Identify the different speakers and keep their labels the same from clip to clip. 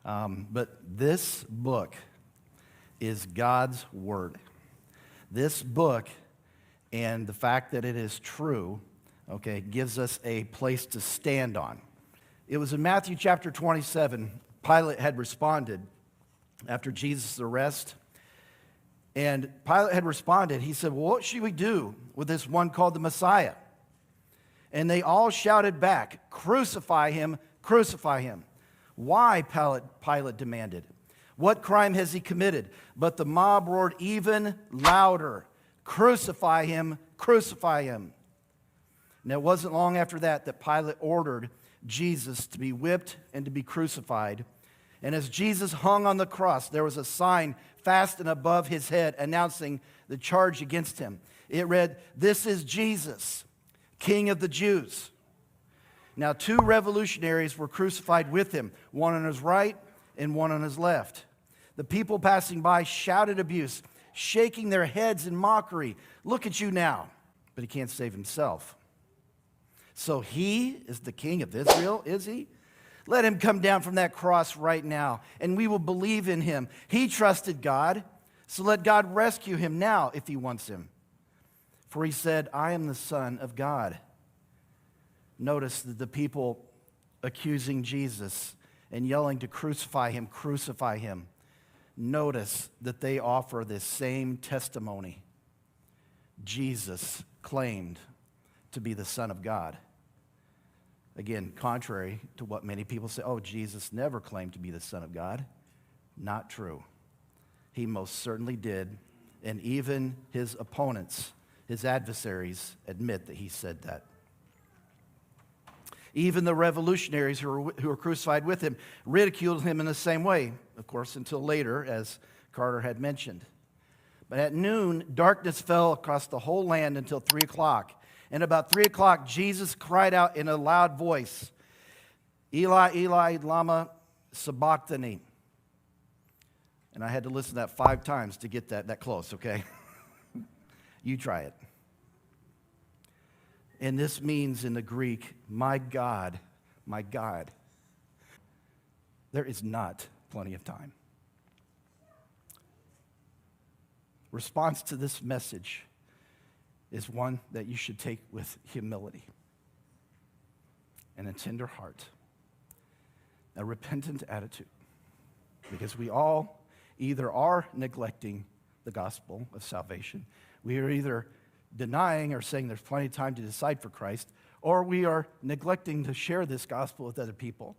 Speaker 1: But this book is God's word. This book and the fact that it is true, okay, gives us a place to stand on. It was in Matthew chapter 27, Pilate had responded after Jesus' arrest. And Pilate had responded. He said, well, what should we do with this one called the Messiah? And they all shouted back, crucify him, crucify him. Why, Pilate demanded. What crime has he committed? But the mob roared even louder, crucify him, crucify him. And it wasn't long after that Pilate ordered Jesus to be whipped and to be crucified. And as Jesus hung on the cross, there was a sign fastened above his head announcing the charge against him. It read, "This is Jesus, King of the Jews." Now, two revolutionaries were crucified with him, one on his right and one on his left. The people passing by shouted abuse, shaking their heads in mockery. Look at you now. But he can't save himself. So he is the King of Israel, is he? Let him come down from that cross right now, and we will believe in him. He trusted God, so let God rescue him now if he wants him. For he said, I am the Son of God. Notice that the people accusing Jesus and yelling to crucify him, crucify him. Notice that they offer this same testimony. Jesus claimed to be the Son of God. Again, contrary to what many people say, oh, Jesus never claimed to be the Son of God. Not true. He most certainly did, and even his opponents, his adversaries, admit that he said that. Even the revolutionaries who were crucified with him ridiculed him in the same way, of course, until later, as Carter had mentioned. But at noon, darkness fell across the whole land until 3 o'clock. And about 3 o'clock, Jesus cried out in a loud voice, Eli, Eli, lama sabachthani. And I had to listen to that 5 times to get that close, okay? You try it. And this means in the Greek, my God, there is not plenty of time. Response to this message is one that you should take with humility and a tender heart, a repentant attitude, because we all either are neglecting the gospel of salvation, we are either denying or saying there's plenty of time to decide for Christ, or we are neglecting to share this gospel with other people.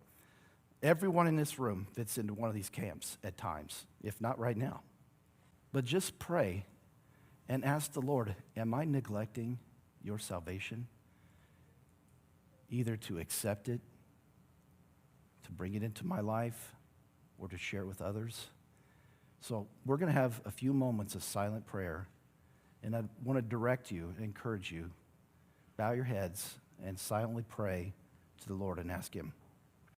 Speaker 1: Everyone in this room fits into one of these camps at times, if not right now. But just pray and ask the Lord, am I neglecting your salvation? Either to accept it, to bring it into my life, or to share it with others. So we're going to have a few moments of silent prayer, and I want to direct you, encourage you, bow your heads and silently pray to the Lord and ask him.